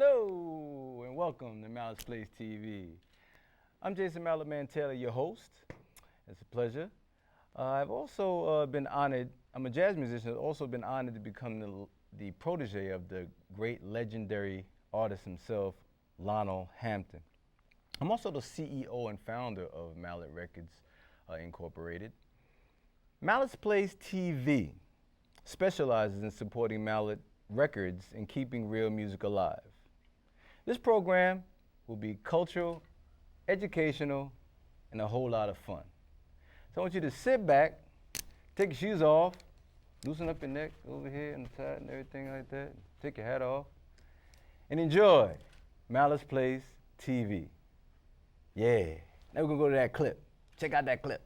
Hello, and welcome to Mallet'S TV. I'm Jason Mallet Man Taylor, your host. It's a pleasure. I've also been honored, I'm a jazz musician, I've also been honored to become the protege of the great legendary artist himself, Lionel Hampton. I'm also the CEO and founder of Mallet Records Incorporated. Mallet's TV specializes in supporting Mallet Records and keeping real music alive. This program will be cultural, educational, and a whole lot of fun. So I want you to sit back, take your shoes off, loosen up your neck over here and the side and everything like that, take your hat off, and enjoy Mallet's TV. Yeah. Now we're gonna go to that clip. Check out that clip.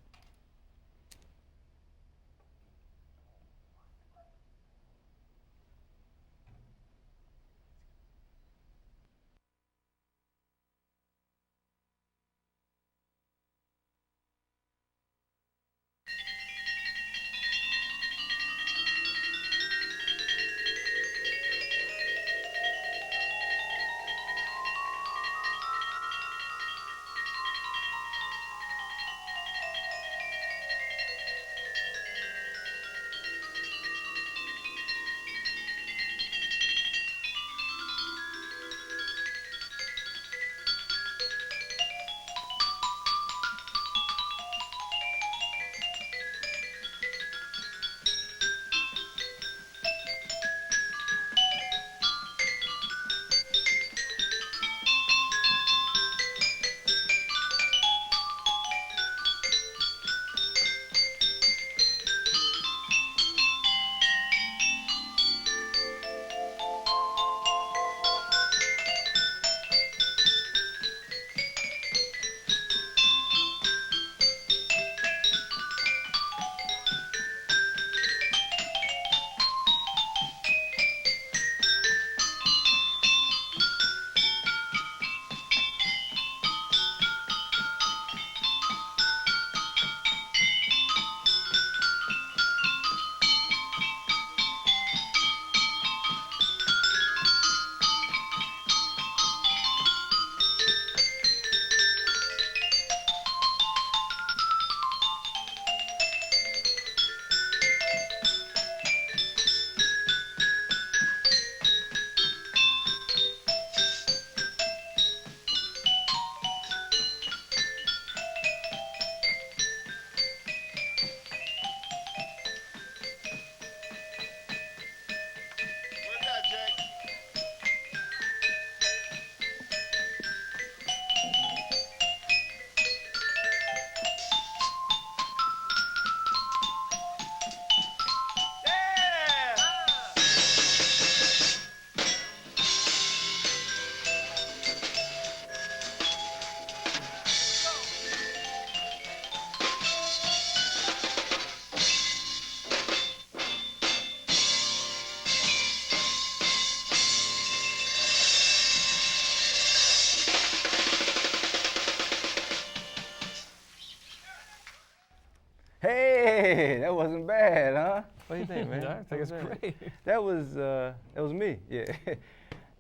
Hey, that wasn't bad, huh? What do you think, man? No, I think it's great. That was me, yeah.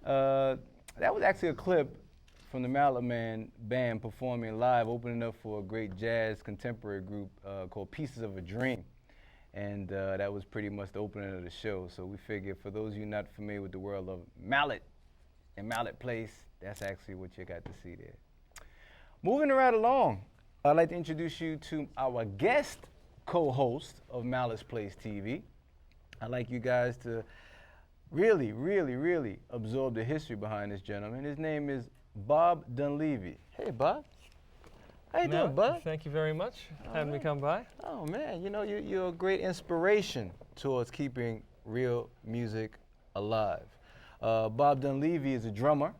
That was actually a clip from the Mallet Man band performing live, opening up for a great jazz contemporary group called Pieces of a Dream. And that was pretty much the opening of the show. So we figured for those of you not familiar with the world of Mallet and Mallet Place, that's actually what you got to see there. Moving right along, I'd like to introduce you to our guest co-host of Mallet's TV. I'd like you guys to really absorb the history behind this gentleman. His name is Bob Dunleavy. Hey, Bob. How you doing, bud? Thank you very much for having me come by. Oh, man, you know, you're a great inspiration towards keeping real music alive. Bob Dunleavy is a drummer.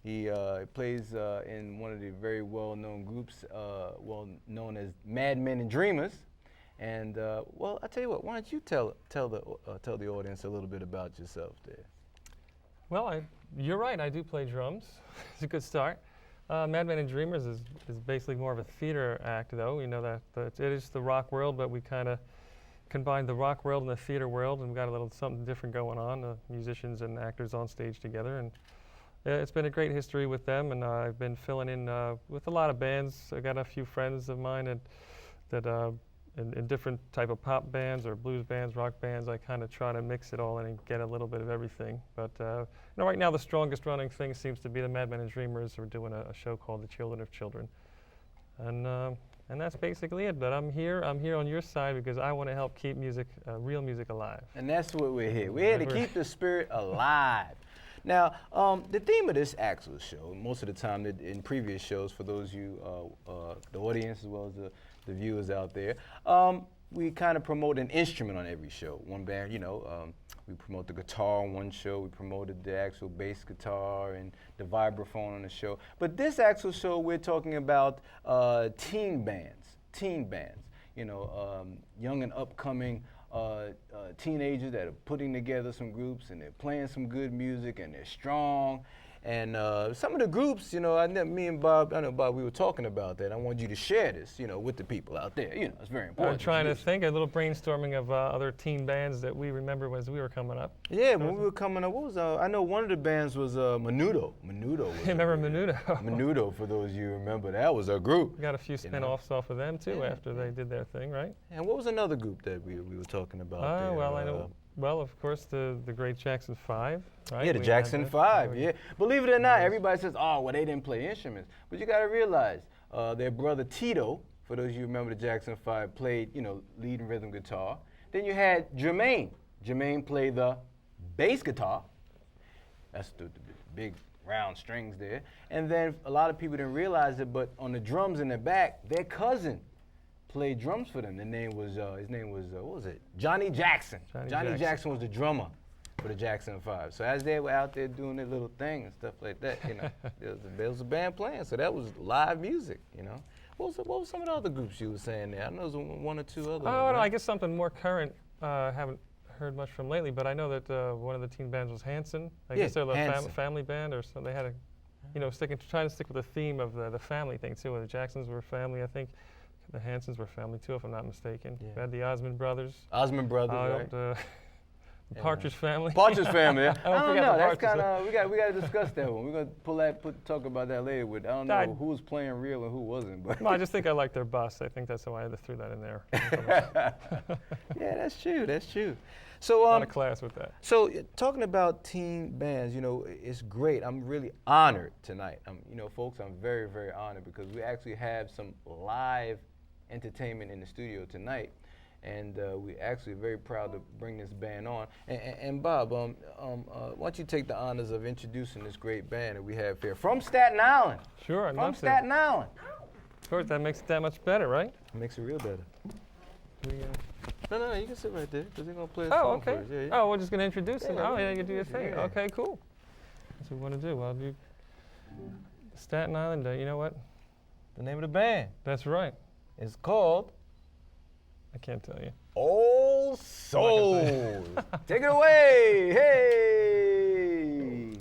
He plays in one of the very well-known groups, well known as Mad Men and Dreamers. And well, I tell you what, why don't you tell the audience a little bit about yourself there? Well, you're right. I do play drums. It's a good start. Mad Men and Dreamers is basically more of a theater act, though. You know that it is the rock world, but we kind of combined the rock world and the theater world, and we got a little something different going on. Musicians and actors on stage together, and it's been a great history with them, and I've been filling in with a lot of bands. I got a few friends of mine that in different type of pop bands or blues bands, rock bands. I kind of try to mix it all in and get a little bit of everything. But right now the strongest running thing seems to be the Madmen and Dreamers, who are doing a show called The Children of Children, and that's basically it. But I'm here on your side because I want to help keep music, real music, alive. And that's what we're here. We're here to keep the spirit alive. Now, the theme of this actual show, most of the time in previous shows, for those of you, the audience as well as the viewers out there, we kind of promote an instrument on every show. One band, we promote the guitar on one show, we promoted the actual bass guitar and the vibraphone on the show. But this actual show, we're talking about teen bands, young and upcoming teenagers that are putting together some groups, and they're playing some good music, and they're strong. And some of the groups, me and Bob, I know Bob, we were talking about that. I want you to share this, with the people out there. It's very important. I'm trying to think, a little brainstorming of other teen bands that we remember as we were coming up. Yeah, when we were coming up, what was, I know one of the bands was Menudo. Menudo was remember Menudo? Menudo, for those of you who remember, that was our group. We got a few spin-offs off of them, too, after they did their thing, right? And what was another group that we were talking about there? Well, I know. Well, of course, the great Jackson 5, right? Yeah, the Jackson 5, yeah. Believe it or not, everybody says, oh, well, they didn't play instruments. But you got to realize, their brother Tito, for those of you who remember the Jackson 5, played, lead and rhythm guitar. Then you had Jermaine. Jermaine played the bass guitar. That's the big round strings there. And then a lot of people didn't realize it, but on the drums in the back, their cousin played drums for them. His name was, what was it? Johnny Jackson. Johnny Jackson was the drummer for the Jackson 5. So as they were out there doing their little thing and stuff like that, there was a band playing. So that was live music, What was some of the other groups you were saying there? I know there was one or two other ones. Oh, no, right? I guess something more current. Haven't heard much from lately, but I know that one of the teen bands was Hanson. I guess they're a family band or something. They had trying to stick with the theme of the family thing too. The Jacksons were family, I think. The Hansons were family too, if I'm not mistaken. Yeah. We had the Osmond brothers. Right? The Partridge Family. Partridge Family. Yeah. I don't know. That's kind of we got to discuss that one. We're gonna talk about that later. I don't know who was playing real and who wasn't. But no, I just think I like their bus. I think that's why I threw that in there. Yeah, that's true. That's true. So out of class with that. So talking about teen bands, it's great. I'm really honored tonight. Folks, I'm very, very honored because we actually have some live entertainment in the studio tonight, and we're actually very proud to bring this band on. And Bob, why don't you take the honors of introducing this great band that we have here from Staten Island? Sure, from Staten Island. Of course, that makes it that much better, right? It makes it real better. No, you can sit right there because they're gonna play a song song okay. for us. Yeah. Oh, we're just gonna introduce them. Oh, yeah, you do your thing. Yeah. Okay, cool. That's what we want to do. I'll do Staten Island. You know what? The name of the band. That's right. It's called. I can't tell you. Oh, Soulz. Take it away. Hey.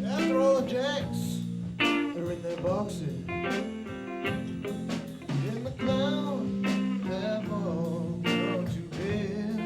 After all the jacks are in their boxes, and the clowns have all gone to bed,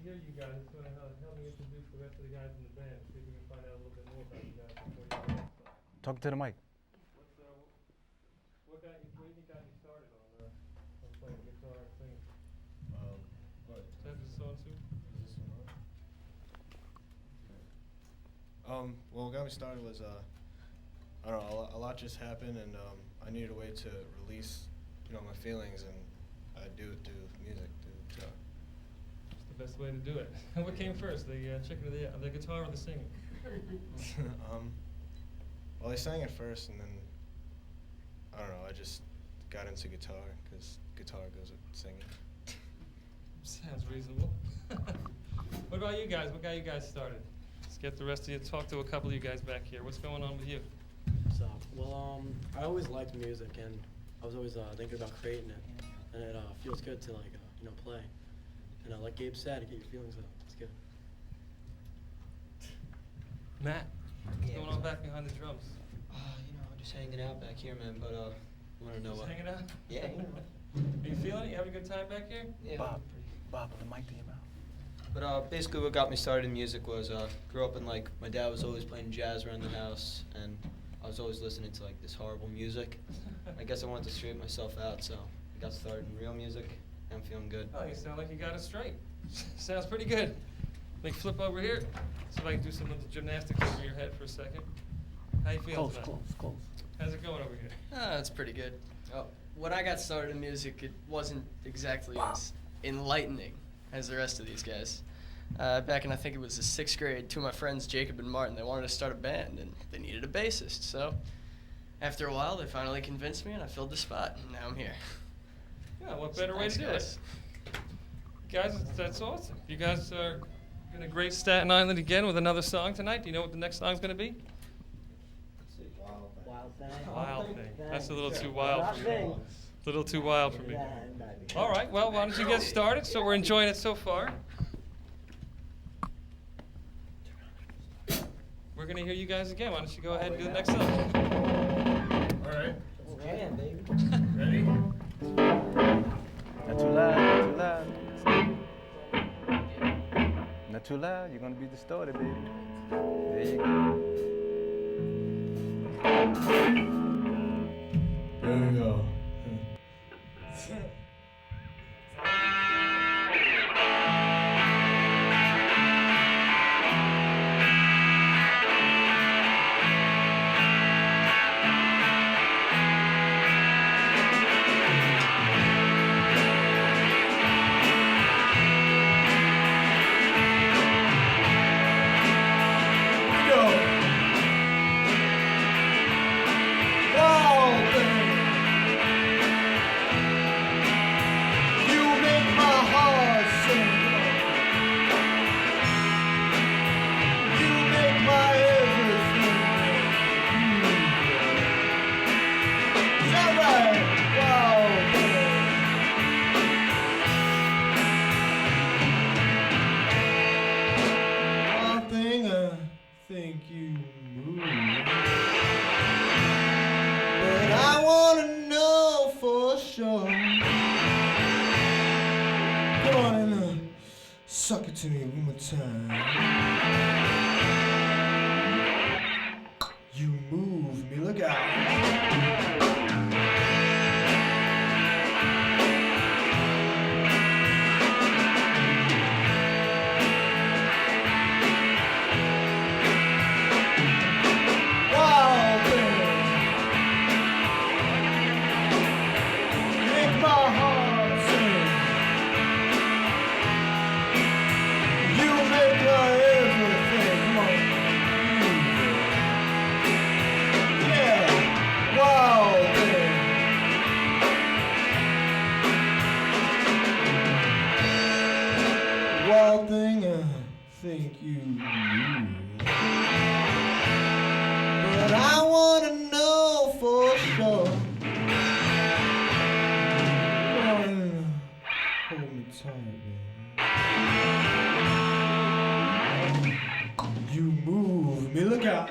hear you guys, it's going to help me introduce the rest of the guys in the band. See if we can find out a little bit more about you guys before you go. Talk to the mic. What got you started on playing guitar and singing? What? Is that the song too? Is this one on? Well, what got me started was, I don't know, a lot just happened, and I needed a way to release, my feelings, and I do it through music, through guitar. It's the best way to do it. What came first, the chicken or the guitar or the singing? Well, I sang it first, and then, I don't know, I just got into guitar, because guitar goes with singing. Sounds reasonable. What about you guys? What got you guys started? Let's get the rest of you, talk to a couple of you guys back here. What's going on with you? So, well, I always liked music, and I was always thinking about creating it, and it feels good to play. And like Gabe said, to get your feelings out. It's good. Matt, what's Yeah, going what's on up? back behind the drums? Just hanging out back here, man. But want to know Just what? hanging out? Yeah. Are you feeling it? You having a good time back here? Yeah. Bob, put the mic to your mouth. But basically, what got me started in music was grew up in my dad was always playing jazz around the house, and I was always listening to this horrible music. I guess I wanted to straighten myself out, so I got started in real music. I'm feeling good. Oh, you sound like you got it straight. Sounds pretty good. Let me flip over here. See if I can do some of the gymnastics over your head for a second. How you feeling tonight? Close. How's it going over here? It's pretty good. When I got started in music, it wasn't exactly as enlightening as the rest of these guys. Back in, I think it was the 6th grade, two of my friends, Jacob and Martin, they wanted to start a band, and they needed a bassist. So after a while, they finally convinced me, and I filled the spot, and now I'm here. Yeah, what better way to do it? Guys, that's awesome. You guys are going to grace Staten Island again with another song tonight. Do you know what the next song's going to be? Wild Thing. That's a little too wild for me. A little too wild for me. All right, well, why don't you get started? So we're enjoying it so far. We're going to hear you guys again. Why don't you go ahead and do the next song? All right. Ready? Not too loud. Not too loud. You're gonna be distorted, baby. There you go. There we go. Suck it to me one more time. You move me, look out. Wild thing, make my heart sing. You make my everything. Come on. Yeah. Wild thing. Wild thing, I think you knew. But I wanna know for sure. Come on, hold me tight, baby. You move me, look out.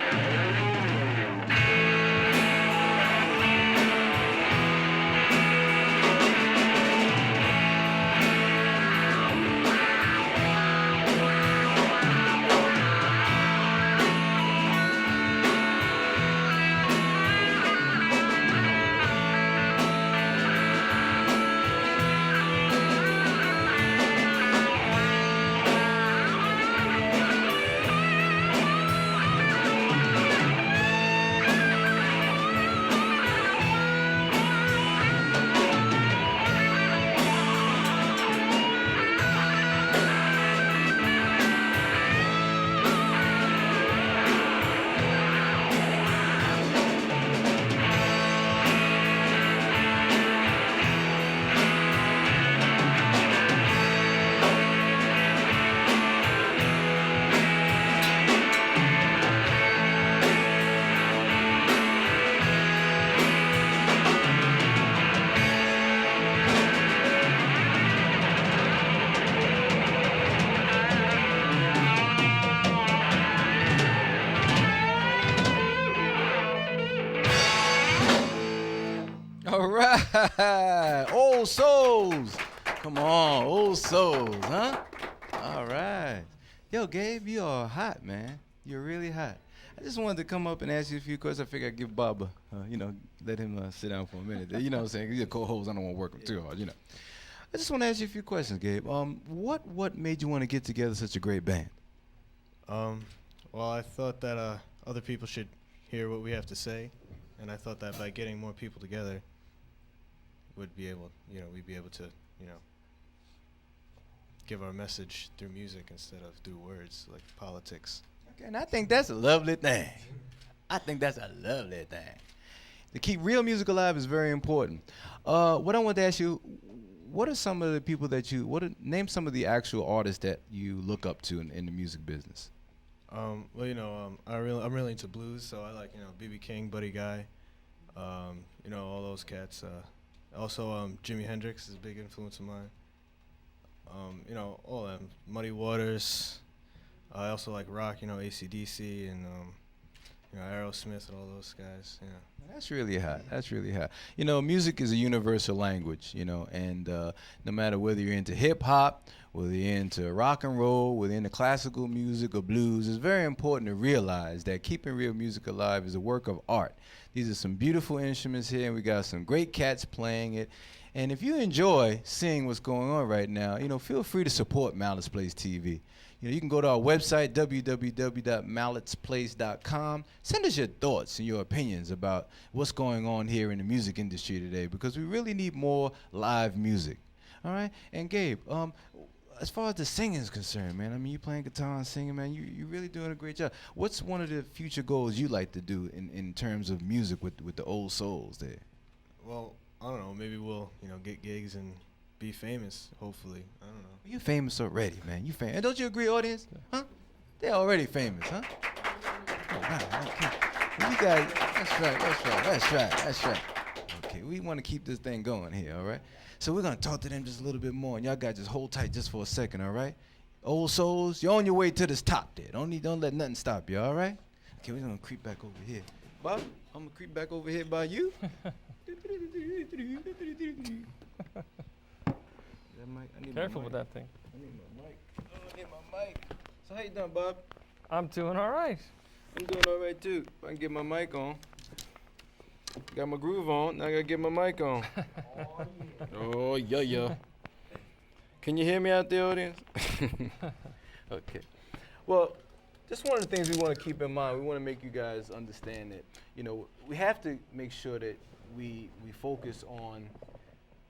Old Soulz. Come on, Old Soulz, huh? All right. Yo, Gabe, you are hot, man. You're really hot. I just wanted to come up and ask you a few questions. I figured I'd give Bob let him sit down for a minute. You know what I'm saying? He's a co-host. I don't want to work him too hard, I just want to ask you a few questions, Gabe. What made you want to get together such a great band? Well, I thought that other people should hear what we have to say, and I thought that by getting more people together, we'd be able to, give our message through music instead of through words like politics. Okay, and I think that's a lovely thing. To keep real music alive is very important. What I want to ask you, what are some of the people that name some of the actual artists that you look up to in the music business? I'm really into blues, so I like B.B. King, Buddy Guy, all those cats. Also, Jimi Hendrix is a big influence of mine. All of them. Muddy Waters. I also like rock, AC/DC and Aerosmith and all those guys. Yeah. That's really hot. Music is a universal language, and no matter whether you're into hip hop, whether you're into rock and roll, whether you're into classical music or blues, it's very important to realize that keeping real music alive is a work of art. These are some beautiful instruments here, and we got some great cats playing it. And if you enjoy seeing what's going on right now, feel free to support Mallet'S Place TV. You can go to our website, www.malletsplace.com. Send us your thoughts and your opinions about what's going on here in the music industry today, because we really need more live music. All right? And Gabe, as far as the singing is concerned, man, you playing guitar and singing, man, you're really doing a great job. What's one of the future goals you like to do in terms of music with the Old Soulz there? Well, I don't know. Maybe we'll, get gigs and be famous, hopefully. I don't know. You famous already, man. You famous. And don't you agree, audience? Huh? They're already famous, huh? Oh, wow, okay. Well, you guys, that's right. Okay, we want to keep this thing going here, all right? So we're going to talk to them just a little bit more, and y'all got to just hold tight just for a second, all right? Old Soulz, you're on your way to this top there. Don't let nothing stop you, all right? Okay, we're going to creep back over here. Bob, I'm going to creep back over here by you. Careful with that thing. I need my mic. So how you doing, Bob? I'm doing all right. I'm doing all right, too. If I can get my mic on. Got my groove on. Now I got to get my mic on. Oh, yeah. Can you hear me out there, audience? Okay. Well, just one of the things we want to keep in mind, we want to make you guys understand that, we have to make sure that we focus on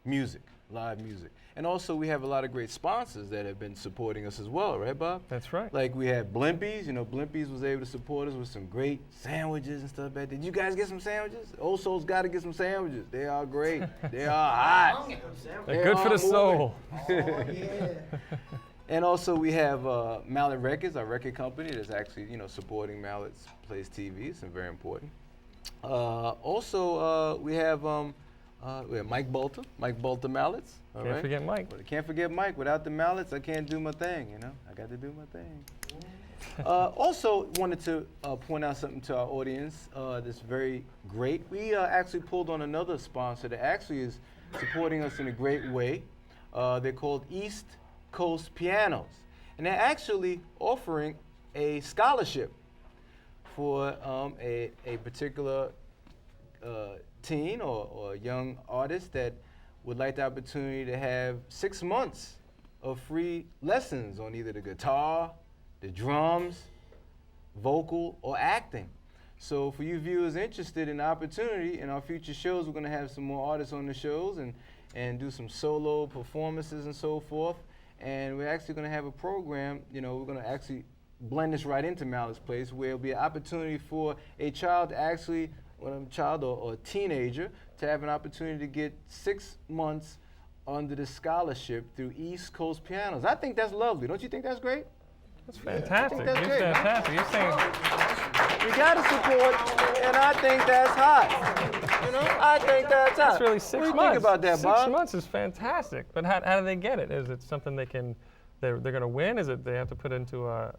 music, live music. And also we have a lot of great sponsors that have been supporting us as well, right, Bob? That's right. Like we had Blimpies, Blimpies was able to support us with some great sandwiches and stuff like that. Did you guys get some sandwiches? Old Soul's got to get some sandwiches. They are great. They are hot. They're good for the soul. Oh, yeah. And also we have Mallet Records, our record company that's actually, supporting Mallet'S Place TV. It's very important. Also, we have Mike Bolter Mallet'S. Can't forget Mike. Well, can't forget Mike. Without the Mallet'S, I can't do my thing, I got to do my thing. Also wanted to point out something to our audience that's very great. We actually pulled on another sponsor that actually is supporting us in a great way. They're called East Coast Pianos. And they're actually offering a scholarship for a particular teen or young artist that would like the opportunity to have 6 months of free lessons on either the guitar, the drums, vocal, or acting. So for you viewers interested in the opportunity, in our future shows, we're going to have some more artists on the shows and do some solo performances and so forth. And we're actually going to have a program, we're going to actually blend this right into Mallet'S Place, where it'll be an opportunity for a child to actually, or a teenager, to have an opportunity to get 6 months under the scholarship through East Coast Pianos. I think that's lovely. Don't you think that's great? That's fantastic. that's You're great, huh? fantastic. You're saying You gotta support, and I think that's hot. I think that's hot. that's really 6 months. What do you think about that, Bob? 6 months is fantastic. But how do they get it? Is it something they're going to win? Is it they have to put into a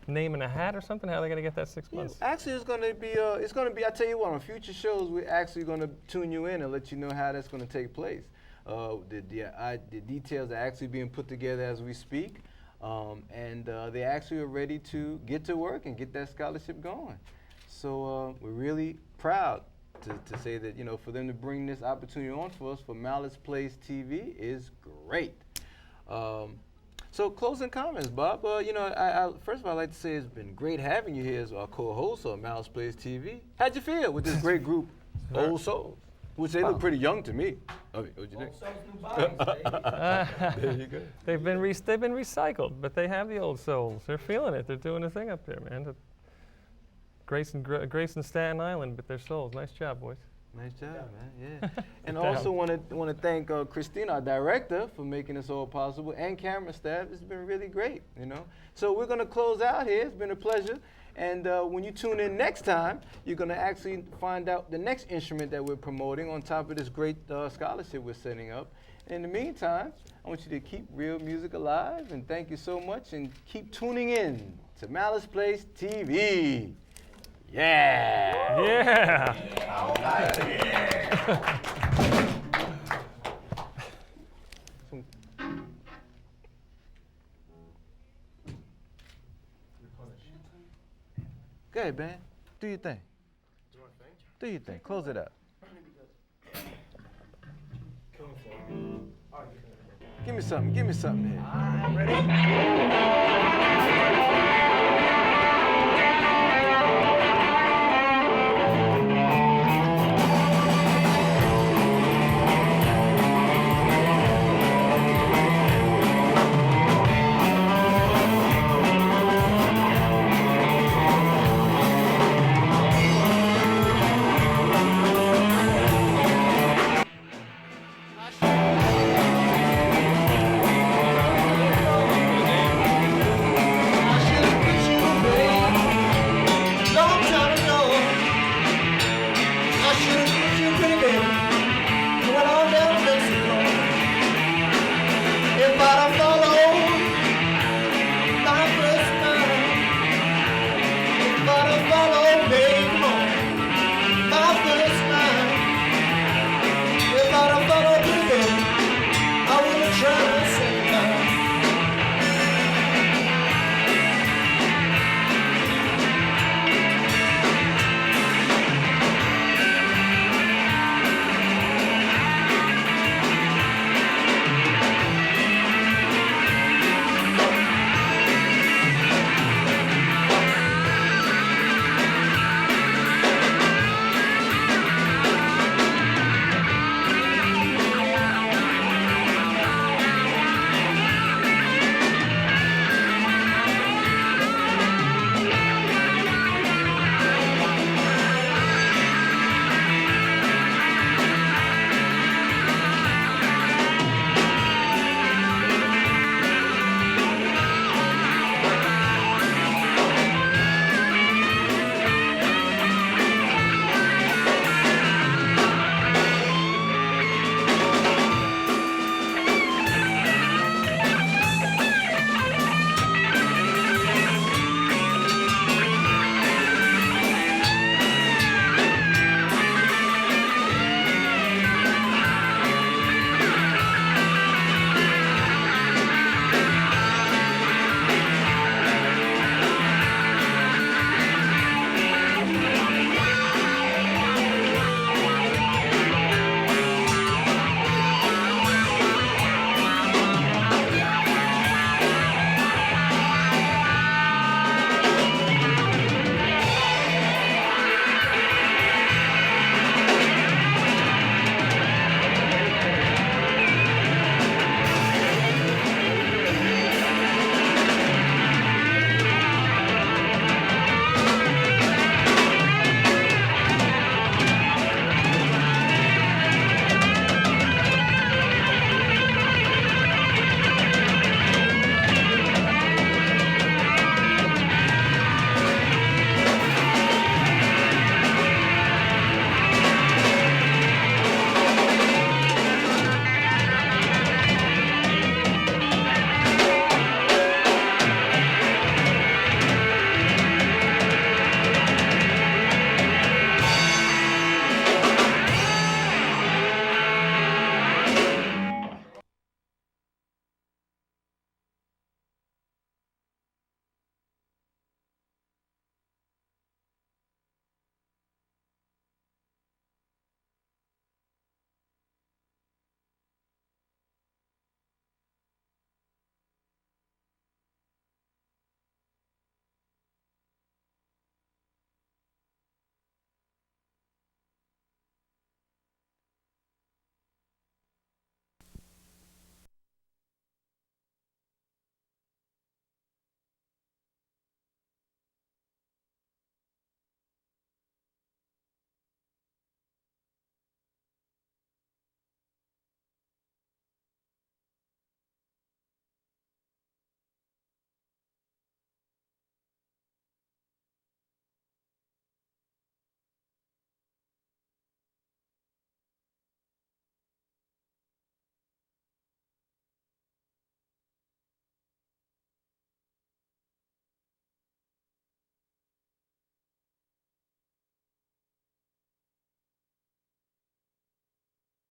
name in a hat or something? How are they going to get that 6 months? Actually, it's gonna be. I tell you what, on future shows, we're actually gonna tune you in and let you know how that's gonna take place. The details are actually being put together as we speak, and they actually are ready to get to work and get that scholarship going. So we're really proud to say that, you know, for them to bring this opportunity on for us for Mallet'S TV is great. So closing comments, Bob. You know, first of all, I'd like to say it's been great having you here as our co-host on Mallet'S TV. How'd you feel with this great group, Old Soulz? Which they look pretty young to me. I mean, what'd you think? There you go. They've been recycled, but they have the old souls. They're feeling it. They're doing a thing up there, man. Grace and Staten Island, but they're souls. Nice job, boys. Nice job, man. Yeah. And also want to thank Christina, our director, for making this all possible, and camera staff. It's been really great, you know. So we're gonna close out here. It's been a pleasure. And when you tune in next time, you're gonna actually find out the next instrument that we're promoting on top of this great scholarship we're setting up. In the meantime, I want you to keep real music alive, and thank you so much, and keep tuning in to Mallet'S TV. Yeah! Yeah! Go ahead, man. Do your thing. Do your thing. Close it up. Give me something. Give me something here. If I'd have